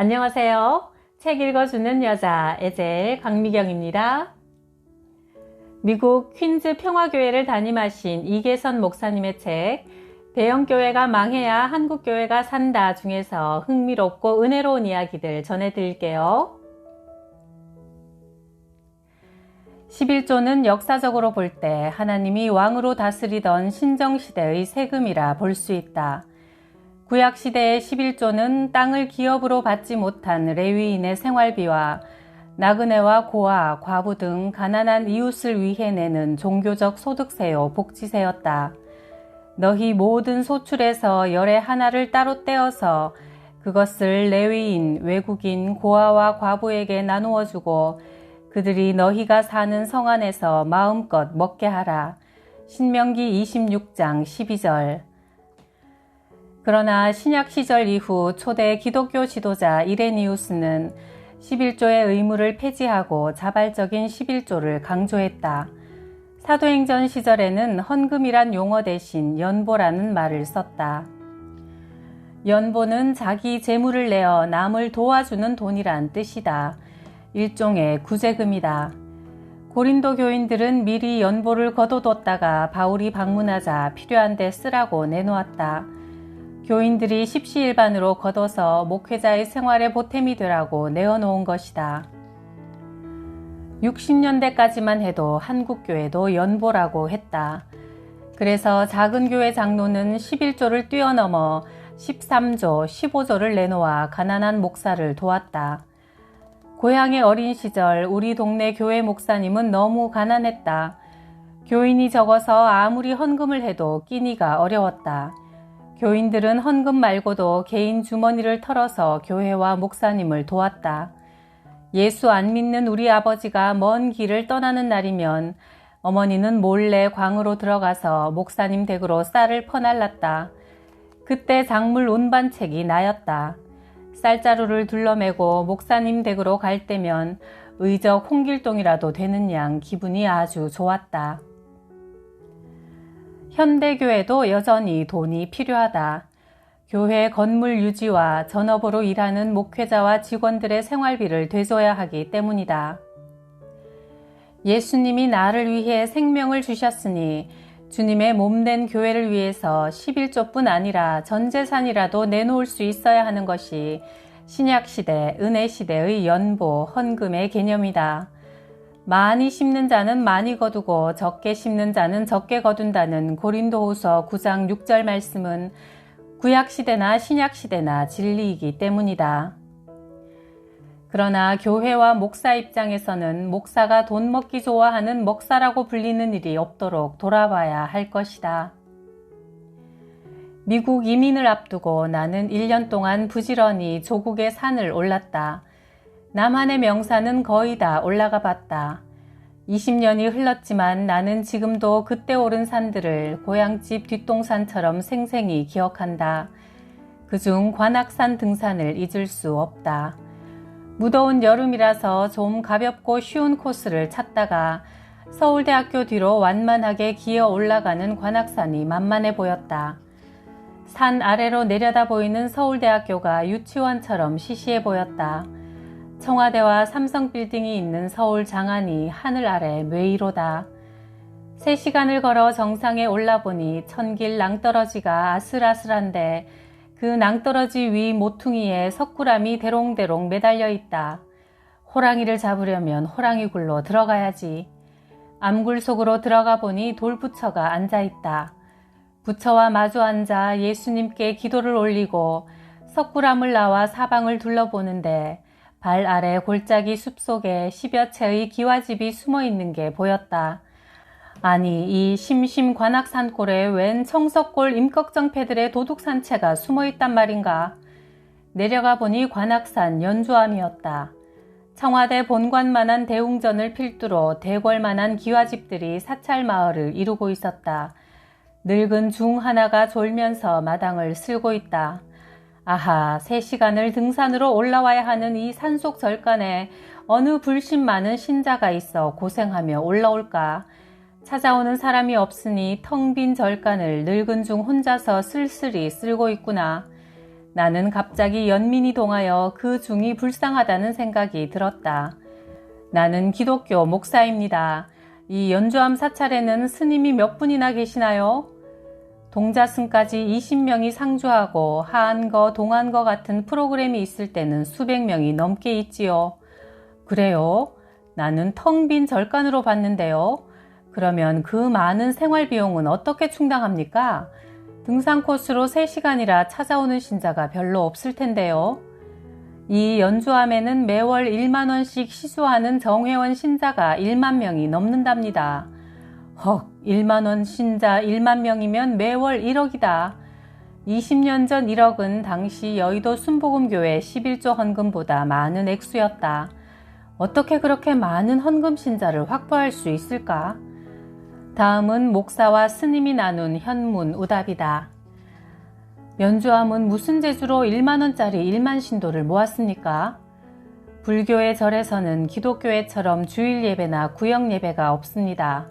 안녕하세요. 책 읽어주는 여자 에젤 강미경입니다. 미국 퀸즈 평화교회를 담임하신 이계선 목사님의 책 대형교회가 망해야 한국교회가 산다 중에서 흥미롭고 은혜로운 이야기들 전해드릴게요. 11조는 역사적으로 볼 때 하나님이 왕으로 다스리던 신정시대의 세금이라 볼 수 있다. 구약시대의 11조는 땅을 기업으로 받지 못한 레위인의 생활비와 나그네와 고아, 과부 등 가난한 이웃을 위해 내는 종교적 소득세요 복지세였다. 너희 모든 소출에서 열의 하나를 따로 떼어서 그것을 레위인, 외국인, 고아와 과부에게 나누어 주고 그들이 너희가 사는 성 안에서 마음껏 먹게 하라. 신명기 26장 12절. 그러나 신약 시절 이후 초대 기독교 지도자 이레니우스는 11조의 의무를 폐지하고 자발적인 11조를 강조했다. 사도행전 시절에는 헌금이란 용어 대신 연보라는 말을 썼다. 연보는 자기 재물을 내어 남을 도와주는 돈이란 뜻이다. 일종의 구제금이다. 고린도 교인들은 미리 연보를 거둬뒀다가 바울이 방문하자 필요한 데 쓰라고 내놓았다. 교인들이 십시일반으로 걷어서 목회자의 생활에 보탬이 되라고 내어놓은 것이다. 60년대까지만 해도 한국교회도 연보라고 했다. 그래서 작은 교회 장로는 11조를 뛰어넘어 13조, 15조를 내놓아 가난한 목사를 도왔다. 고향의 어린 시절 우리 동네 교회 목사님은 너무 가난했다. 교인이 적어서 아무리 헌금을 해도 끼니가 어려웠다. 교인들은 헌금 말고도 개인 주머니를 털어서 교회와 목사님을 도왔다. 예수 안 믿는 우리 아버지가 먼 길을 떠나는 날이면 어머니는 몰래 광으로 들어가서 목사님 댁으로 쌀을 퍼날랐다. 그때 작물 운반책이 나였다. 쌀자루를 둘러매고 목사님 댁으로 갈 때면 의적 홍길동이라도 되는 양 기분이 아주 좋았다. 현대교회도 여전히 돈이 필요하다. 교회 건물 유지와 전업으로 일하는 목회자와 직원들의 생활비를 되줘야 하기 때문이다. 예수님이 나를 위해 생명을 주셨으니 주님의 몸된 교회를 위해서 11조뿐 아니라 전 재산이라도 내놓을 수 있어야 하는 것이 신약시대, 은혜시대의 연보, 헌금의 개념이다. 많이 심는 자는 많이 거두고 적게 심는 자는 적게 거둔다는 고린도후서 9장 6절 말씀은 구약시대나 신약시대나 진리이기 때문이다. 그러나 교회와 목사 입장에서는 목사가 돈 먹기 좋아하는 먹사라고 불리는 일이 없도록 돌아봐야 할 것이다. 미국 이민을 앞두고 나는 1년 동안 부지런히 조국의 산을 올랐다. 남한의 명산은 거의 다 올라가 봤다. 20년이 흘렀지만 나는 지금도 그때 오른 산들을 고향집 뒷동산처럼 생생히 기억한다. 그중 관악산 등산을 잊을 수 없다. 무더운 여름이라서 좀 가볍고 쉬운 코스를 찾다가 서울대학교 뒤로 완만하게 기어 올라가는 관악산이 만만해 보였다. 산 아래로 내려다 보이는 서울대학교가 유치원처럼 시시해 보였다. 청와대와 삼성빌딩이 있는 서울 장안이 하늘 아래 뇌이로다. 3시간을 걸어 정상에 올라보니 천길 낭떠러지가 아슬아슬한데 그 낭떠러지 위 모퉁이에 석굴암이 대롱대롱 매달려 있다. 호랑이를 잡으려면 호랑이굴로 들어가야지. 암굴 속으로 들어가 보니 돌부처가 앉아있다. 부처와 마주 앉아 예수님께 기도를 올리고 석굴암을 나와 사방을 둘러보는데 발 아래 골짜기 숲속에 10여 채의 기와집이 숨어있는 게 보였다. 아니 이 심심 관악산골에 웬 청석골 임꺽정패들의 도둑산채가 숨어있단 말인가. 내려가 보니 관악산 연주암이었다. 청와대 본관만한 대웅전을 필두로 대궐만한 기와집들이 사찰마을을 이루고 있었다. 늙은 중 하나가 졸면서 마당을 쓸고 있다. 아하, 3시간을 등산으로 올라와야 하는 이 산속 절간에 어느 불신 많은 신자가 있어 고생하며 올라올까. 찾아오는 사람이 없으니 텅 빈 절간을 늙은 중 혼자서 쓸쓸히 쓸고 있구나. 나는 갑자기 연민이 동하여 그 중이 불쌍하다는 생각이 들었다. 나는 기독교 목사입니다. 이 연주함 사찰에는 스님이 몇 분이나 계시나요? 동자승까지 20명이 상주하고 하안거, 동안거 같은 프로그램이 있을 때는 수백 명이 넘게 있지요. 그래요? 나는 텅 빈 절간으로 봤는데요. 그러면 그 많은 생활 비용은 어떻게 충당합니까? 등산 코스로 3시간이라 찾아오는 신자가 별로 없을 텐데요. 이 연주함에는 매월 1만 원씩 시수하는 정회원 신자가 1만 명이 넘는답니다. 헉, 1만 원 신자 1만 명이면 매월 1억이다. 20년 전 1억은 당시 여의도 순복음교회 11조 헌금보다 많은 액수였다. 어떻게 그렇게 많은 헌금 신자를 확보할 수 있을까? 다음은 목사와 스님이 나눈 현문 오답이다. 연주함은 무슨 재주로 1만 원짜리 1만 신도를 모았습니까? 불교의 절에서는 기독교회처럼 주일 예배나 구역 예배가 없습니다.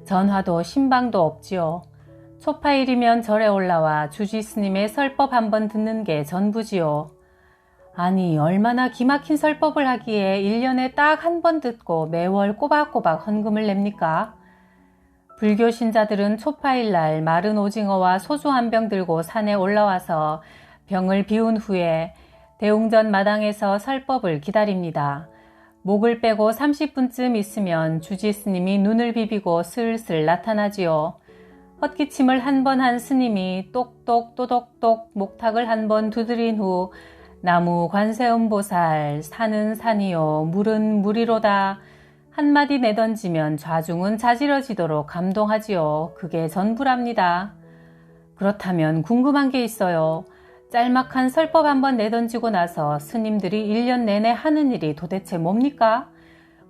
전화도 신방도 없지요. 초파일이면 절에 올라와 주지 스님의 설법 한번 듣는 게 전부지요. 아니, 얼마나 기막힌 설법을 하기에 1년에 딱 한 번 듣고 매월 꼬박꼬박 헌금을 냅니까? 불교 신자들은 초파일날 마른 오징어와 소주 한 병 들고 산에 올라와서 병을 비운 후에 대웅전 마당에서 설법을 기다립니다. 목을 빼고 30분쯤 있으면 주지 스님이 눈을 비비고 슬슬 나타나지요. 헛기침을 한 번 한 스님이 똑똑 또독똑 목탁을 한 번 두드린 후 나무 관세음보살 산은 산이요 물은 물이로다 한마디 내던지면 좌중은 자지러지도록 감동하지요. 그게 전부랍니다. 그렇다면 궁금한 게 있어요. 짤막한 설법 한번 내던지고 나서 스님들이 1년 내내 하는 일이 도대체 뭡니까?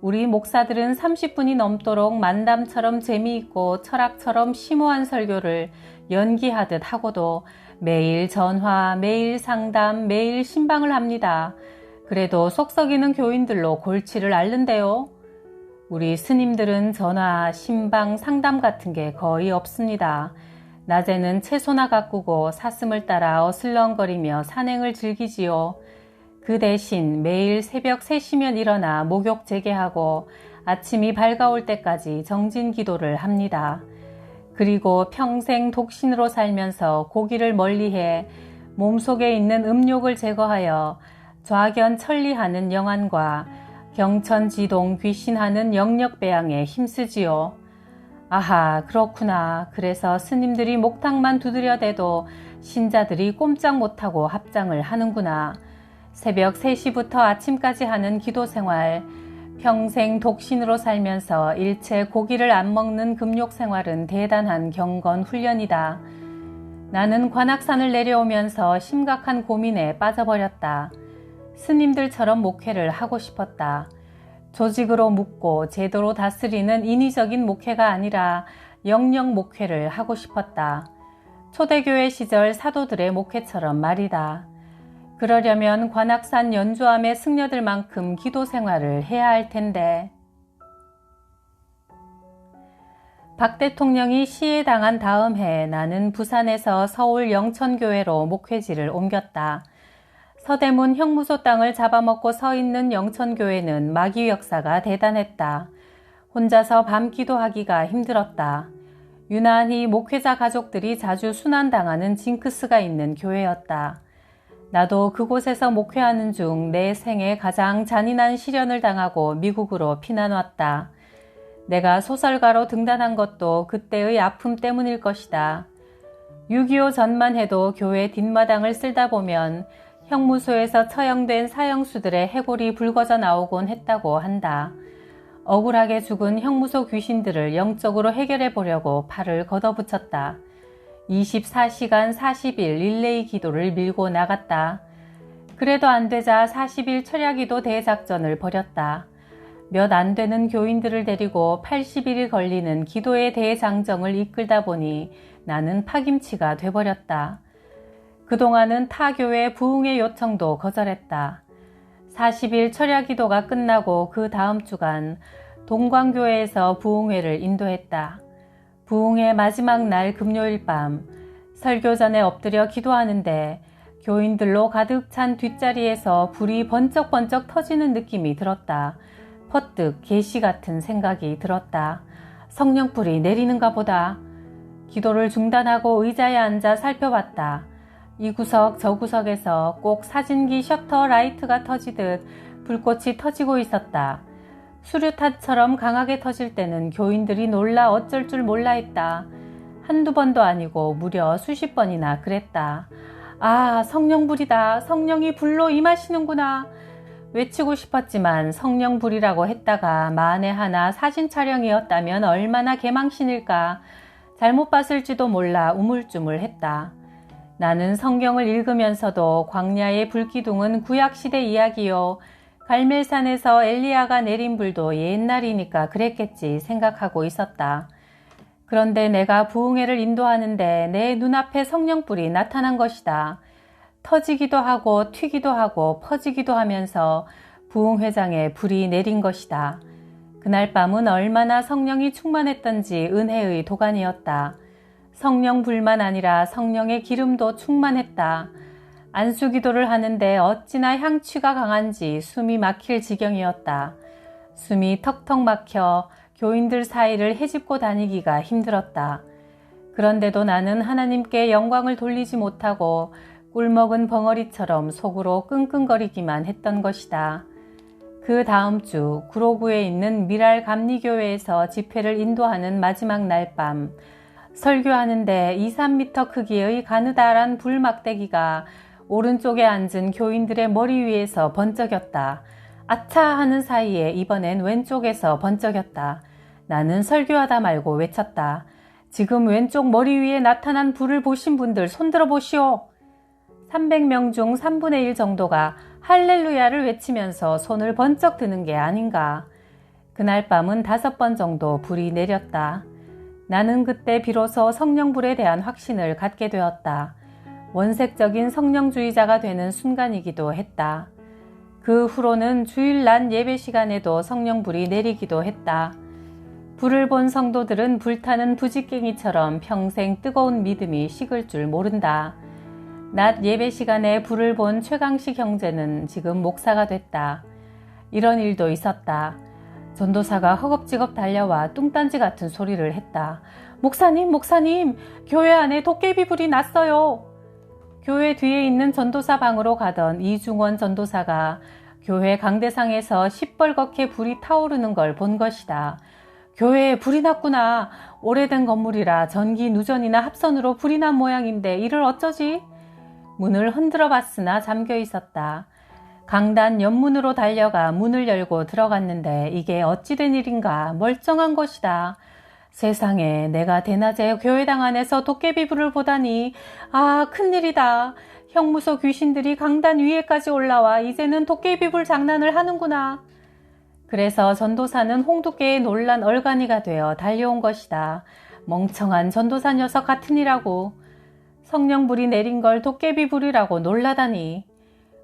우리 목사들은 30분이 넘도록 만담처럼 재미있고 철학처럼 심오한 설교를 연기하듯 하고도 매일 전화, 매일 상담, 매일 신방을 합니다. 그래도 속 썩이는 교인들로 골치를 앓는데요. 우리 스님들은 전화, 신방, 상담 같은 게 거의 없습니다. 낮에는 채소나 가꾸고 사슴을 따라 어슬렁거리며 산행을 즐기지요. 그 대신 매일 새벽 3시면 일어나 목욕 재개하고 아침이 밝아올 때까지 정진 기도를 합니다. 그리고 평생 독신으로 살면서 고기를 멀리해 몸속에 있는 음욕을 제거하여 좌견 천리하는 영안과 경천지동 귀신하는 영력배양에 힘쓰지요. 아하, 그렇구나. 그래서 스님들이 목탁만 두드려대도 신자들이 꼼짝 못하고 합장을 하는구나. 새벽 3시부터 아침까지 하는 기도 생활, 평생 독신으로 살면서 일체 고기를 안 먹는 금욕 생활은 대단한 경건 훈련이다. 나는 관악산을 내려오면서 심각한 고민에 빠져버렸다. 스님들처럼 목회를 하고 싶었다. 조직으로 묶고 제도로 다스리는 인위적인 목회가 아니라 영영 목회를 하고 싶었다. 초대교회 시절 사도들의 목회처럼 말이다. 그러려면 관악산 연주함의 승려들만큼 기도 생활을 해야 할 텐데. 박 대통령이 시해당한 다음 해 나는 부산에서 서울 영천교회로 목회지를 옮겼다. 서대문 형무소 땅을 잡아먹고 서 있는 영천교회는 마귀 역사가 대단했다. 혼자서 밤 기도하기가 힘들었다. 유난히 목회자 가족들이 자주 순환당하는 징크스가 있는 교회였다. 나도 그곳에서 목회하는 중 내 생에 가장 잔인한 시련을 당하고 미국으로 피난 왔다. 내가 소설가로 등단한 것도 그때의 아픔 때문일 것이다. 6.25 전만 해도 교회 뒷마당을 쓸다 보면 형무소에서 처형된 사형수들의 해골이 불거져 나오곤 했다고 한다. 억울하게 죽은 형무소 귀신들을 영적으로 해결해 보려고 팔을 걷어붙였다. 24시간 40일 릴레이 기도를 밀고 나갔다. 그래도 안 되자 40일 철야기도 대작전을 벌였다. 몇 안 되는 교인들을 데리고 80일이 걸리는 기도의 대장정을 이끌다 보니 나는 파김치가 돼버렸다. 그동안은 타 교회 부흥의 요청도 거절했다. 40일 철야기도가 끝나고 그 다음 주간 동광교회에서 부흥회를 인도했다. 부흥회 마지막 날 금요일 밤 설교 전에 엎드려 기도하는데 교인들로 가득 찬 뒷자리에서 불이 번쩍번쩍 터지는 느낌이 들었다. 퍼뜩 계시 같은 생각이 들었다. 성령불이 내리는가 보다. 기도를 중단하고 의자에 앉아 살펴봤다. 이 구석 저 구석에서 꼭 사진기 셔터 라이트가 터지듯 불꽃이 터지고 있었다. 수류탄처럼 강하게 터질 때는 교인들이 놀라 어쩔 줄 몰라 했다. 한두 번도 아니고 무려 수십 번이나 그랬다. 아, 성령불이다. 성령이 불로 임하시는구나. 외치고 싶었지만 성령불이라고 했다가 만에 하나 사진 촬영이었다면 얼마나 개망신일까. 잘못 봤을지도 몰라 우물쭈물했다. 나는 성경을 읽으면서도 광야의 불기둥은 구약시대 이야기요. 갈멜산에서 엘리야가 내린 불도 옛날이니까 그랬겠지 생각하고 있었다. 그런데 내가 부흥회를 인도하는데 내 눈앞에 성령불이 나타난 것이다. 터지기도 하고 튀기도 하고 퍼지기도 하면서 부흥회장에 불이 내린 것이다. 그날 밤은 얼마나 성령이 충만했던지 은혜의 도가니였다. 성령불만 아니라 성령의 기름도 충만했다. 안수기도를 하는데 어찌나 향취가 강한지 숨이 막힐 지경이었다. 숨이 턱턱 막혀 교인들 사이를 헤집고 다니기가 힘들었다. 그런데도 나는 하나님께 영광을 돌리지 못하고 꿀먹은 벙어리처럼 속으로 끙끙거리기만 했던 것이다. 그 다음 주 구로구에 있는 미랄 감리교회에서 집회를 인도하는 마지막 날 밤, 설교하는데 2-3m 크기의 가느다란 불막대기가 오른쪽에 앉은 교인들의 머리 위에서 번쩍였다. 아차 하는 사이에 이번엔 왼쪽에서 번쩍였다. 나는 설교하다 말고 외쳤다. 지금 왼쪽 머리 위에 나타난 불을 보신 분들 손들어 보시오. 300명 중 3분의 1 정도가 할렐루야를 외치면서 손을 번쩍 드는 게 아닌가. 그날 밤은 5번 정도 불이 내렸다. 나는 그때 비로소 성령불에 대한 확신을 갖게 되었다. 원색적인 성령주의자가 되는 순간이기도 했다. 그 후로는 주일 낮 예배 시간에도 성령불이 내리기도 했다. 불을 본 성도들은 불타는 부지깽이처럼 평생 뜨거운 믿음이 식을 줄 모른다. 낮 예배 시간에 불을 본 최강식 형제는 지금 목사가 됐다. 이런 일도 있었다. 전도사가 허겁지겁 달려와 뚱딴지 같은 소리를 했다. 목사님, 목사님, 교회 안에 도깨비 불이 났어요. 교회 뒤에 있는 전도사 방으로 가던 이중원 전도사가 교회 강대상에서 시뻘겋게 불이 타오르는 걸 본 것이다. 교회에 불이 났구나. 오래된 건물이라 전기 누전이나 합선으로 불이 난 모양인데 이를 어쩌지? 문을 흔들어 봤으나 잠겨 있었다. 강단 옆문으로 달려가 문을 열고 들어갔는데 이게 어찌된 일인가 멀쩡한 것이다. 세상에 내가 대낮에 교회당 안에서 도깨비 불을 보다니. 아, 큰일이다. 형무소 귀신들이 강단 위에까지 올라와 이제는 도깨비 불 장난을 하는구나. 그래서 전도사는 홍두깨에 놀란 얼간이가 되어 달려온 것이다. 멍청한 전도사 녀석 같으니라고. 성령불이 내린 걸 도깨비불이라고 놀라다니.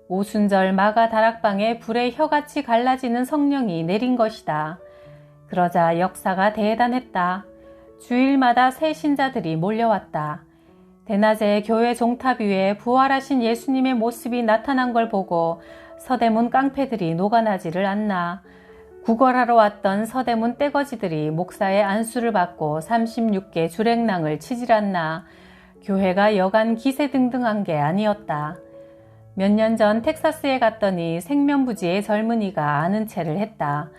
오순절 마가 다락방에 불에 혀같이 갈라지는 성령이 내린 것이다. 그러자 역사가 대단했다. 주일마다 새 신자들이 몰려왔다. 대낮에 교회 종탑 위에 부활하신 예수님의 모습이 나타난 걸 보고 서대문 깡패들이 녹아나지를 않나. 구걸하러 왔던 서대문 떼거지들이 목사의 안수를 받고 36개 주랭랑을 치질 않나. 교회가 여간 기세등등한 게 아니었다. 몇 년 전 텍사스에 갔더니 생면부지의 젊은이가 아는 체를 했다.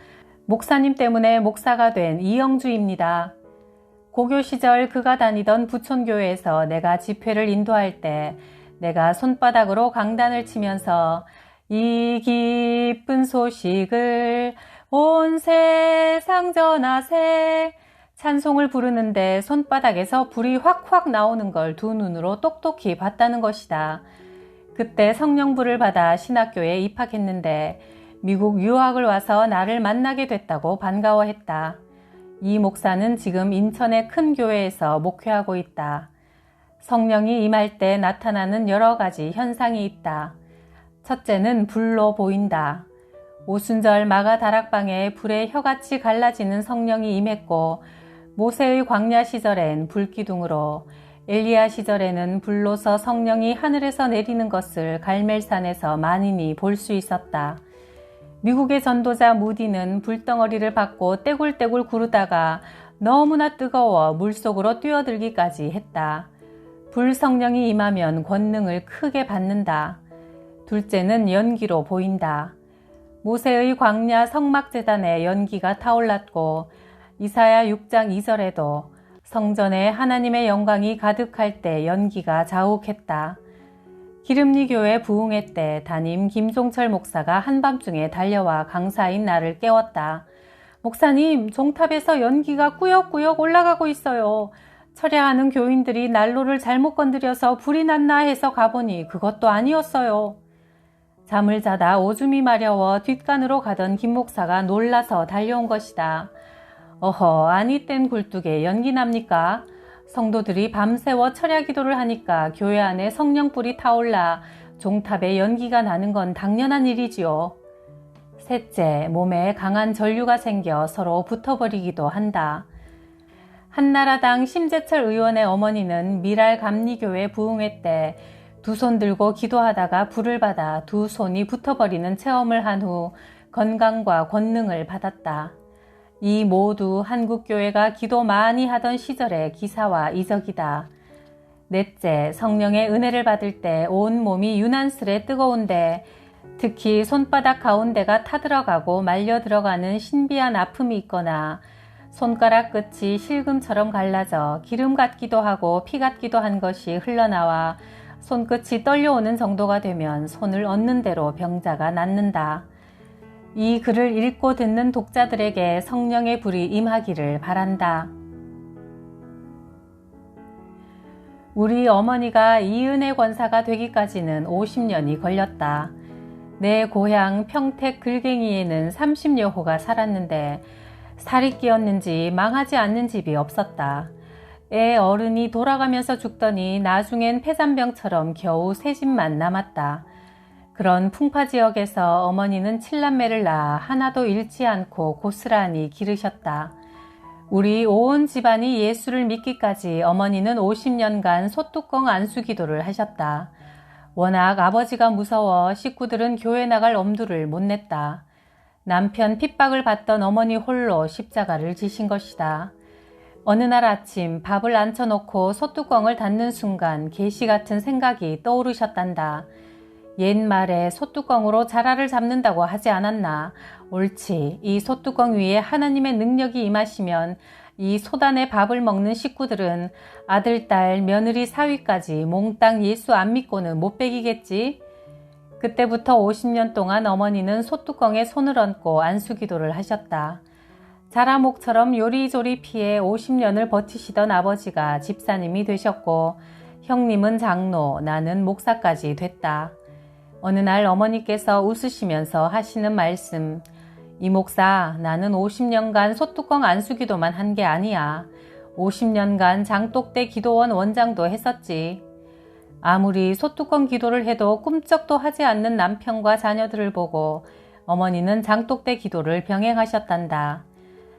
목사님 때문에 목사가 된 이영주입니다. 고교 시절 그가 다니던 부촌교회에서 내가 집회를 인도할 때 내가 손바닥으로 강단을 치면서 이 기쁜 소식을 온 세상 전하세 찬송을 부르는데 손바닥에서 불이 확확 나오는 걸 두 눈으로 똑똑히 봤다는 것이다. 그때 성령불을 받아 신학교에 입학했는데 미국 유학을 와서 나를 만나게 됐다고 반가워했다. 이 목사는 지금 인천의 큰 교회에서 목회하고 있다. 성령이 임할 때 나타나는 여러 가지 현상이 있다. 첫째는 불로 보인다. 오순절 마가 다락방에 불에 혀같이 갈라지는 성령이 임했고 모세의 광야 시절엔 불기둥으로, 엘리야 시절에는 불로서 성령이 하늘에서 내리는 것을 갈멜산에서 만인이 볼 수 있었다. 미국의 전도자 무디는 불덩어리를 받고 떼굴떼굴 구르다가 너무나 뜨거워 물속으로 뛰어들기까지 했다. 불성령이 임하면 권능을 크게 받는다. 둘째는 연기로 보인다. 모세의 광야 성막제단에 연기가 타올랐고 이사야 6장 2절에도 성전에 하나님의 영광이 가득할 때 연기가 자욱했다. 기름리 교회 부흥회 때 담임 김종철 목사가 한밤중에 달려와 강사인 나를 깨웠다. 목사님, 종탑에서 연기가 꾸역꾸역 올라가고 있어요. 철야하는 교인들이 난로를 잘못 건드려서 불이 났나 해서 가보니 그것도 아니었어요. 잠을 자다 오줌이 마려워 뒷간으로 가던 김 목사가 놀라서 달려온 것이다. 어허, 아니 땐 굴뚝에 연기 납니까? 성도들이 밤새워 철야 기도를 하니까 교회 안에 성령불이 타올라 종탑에 연기가 나는 건 당연한 일이지요. 셋째, 몸에 강한 전류가 생겨 서로 붙어버리기도 한다. 한나라당 심재철 의원의 어머니는 미랄 감리교회 부흥회 때 두 손 들고 기도하다가 불을 받아 두 손이 붙어버리는 체험을 한 후 건강과 권능을 받았다. 이 모두 한국교회가 기도 많이 하던 시절의 기사와 이적이다. 넷째, 성령의 은혜를 받을 때 온 몸이 유난스레 뜨거운데 특히 손바닥 가운데가 타들어가고 말려 들어가는 신비한 아픔이 있거나 손가락 끝이 실금처럼 갈라져 기름 같기도 하고 피 같기도 한 것이 흘러나와 손끝이 떨려오는 정도가 되면 손을 얹는 대로 병자가 낫는다. 이 글을 읽고 듣는 독자들에게 성령의 불이 임하기를 바란다. 우리 어머니가 이은혜 권사가 되기까지는 50년이 걸렸다. 내 고향 평택 글갱이에는 30여 호가 살았는데 살이 끼었는지 망하지 않는 집이 없었다. 애 어른이 돌아가면서 죽더니 나중엔 폐잔병처럼 겨우 세 집만 남았다. 그런 풍파 지역에서 어머니는 7남매를 낳아 하나도 잃지 않고 고스란히 기르셨다. 우리 온 집안이 예수를 믿기까지 어머니는 50년간 소뚜껑 안수기도를 하셨다. 워낙 아버지가 무서워 식구들은 교회 나갈 엄두를 못 냈다. 남편 핍박을 받던 어머니 홀로 십자가를 지신 것이다. 어느 날 아침 밥을 앉혀놓고 소뚜껑을 닫는 순간 계시 같은 생각이 떠오르셨단다. 옛말에 소뚜껑으로 자라를 잡는다고 하지 않았나? 옳지. 이 소뚜껑 위에 하나님의 능력이 임하시면 이 소단의 밥을 먹는 식구들은 아들, 딸, 며느리, 사위까지 몽땅 예수 안 믿고는 못 배기겠지? 그때부터 50년 동안 어머니는 소뚜껑에 손을 얹고 안수기도를 하셨다. 자라목처럼 요리조리 피해 50년을 버티시던 아버지가 집사님이 되셨고 형님은 장로, 나는 목사까지 됐다. 어느 날 어머니께서 웃으시면서 하시는 말씀, 이 목사, 나는 50년간 소뚜껑 안수기도만 한 게 아니야. 50년간 장독대 기도원 원장도 했었지. 아무리 소뚜껑 기도를 해도 꿈쩍도 하지 않는 남편과 자녀들을 보고 어머니는 장독대 기도를 병행하셨단다.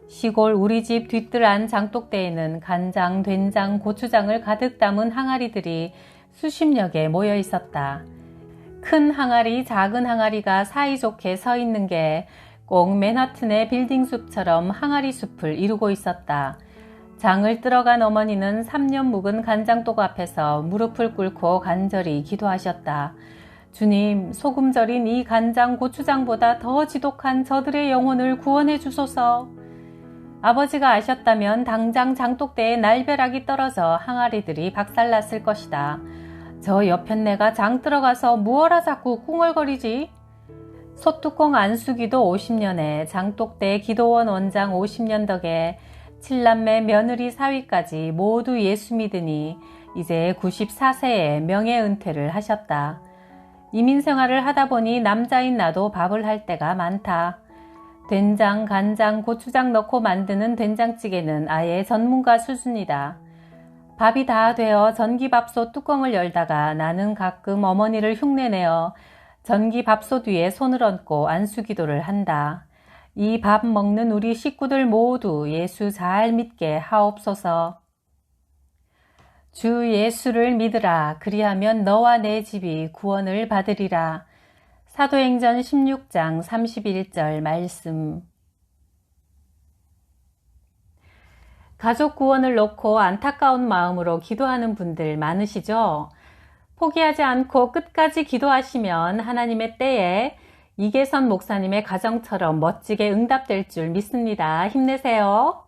시골 우리 집 뒤뜰 안 장독대에는 간장, 된장, 고추장을 가득 담은 항아리들이 수십여 개 모여 있었다. 큰 항아리, 작은 항아리가 사이좋게 서 있는 게 꼭 맨하튼의 빌딩 숲처럼 항아리 숲을 이루고 있었다. 장을 들어간 어머니는 3년 묵은 간장독 앞에서 무릎을 꿇고 간절히 기도하셨다. 주님, 소금 절인 이 간장, 고추장보다 더 지독한 저들의 영혼을 구원해 주소서. 아버지가 아셨다면 당장 장독대에 날벼락이 떨어져 항아리들이 박살났을 것이다. 저 옆편네가 장 들어가서 무어라 자꾸 꿍얼거리지? 소뚜껑 안수기도 50년에 장독대 기도원 원장 50년 덕에 7남매 며느리 사위까지 모두 예수 믿으니 이제 94세에 명예은퇴를 하셨다. 이민생활을 하다 보니 남자인 나도 밥을 할 때가 많다. 된장, 간장, 고추장 넣고 만드는 된장찌개는 아예 전문가 수준이다. 밥이 다 되어 전기밥솥 뚜껑을 열다가 나는 가끔 어머니를 흉내내어 전기밥솥 위에 손을 얹고 안수기도를 한다. 이 밥 먹는 우리 식구들 모두 예수 잘 믿게 하옵소서. 주 예수를 믿으라. 그리하면 너와 내 집이 구원을 받으리라. 사도행전 16장 31절 말씀. 가족 구원을 놓고 안타까운 마음으로 기도하는 분들 많으시죠? 포기하지 않고 끝까지 기도하시면 하나님의 때에 이계선 목사님의 가정처럼 멋지게 응답될 줄 믿습니다. 힘내세요.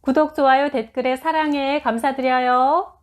구독, 좋아요, 댓글에 사랑해 감사드려요.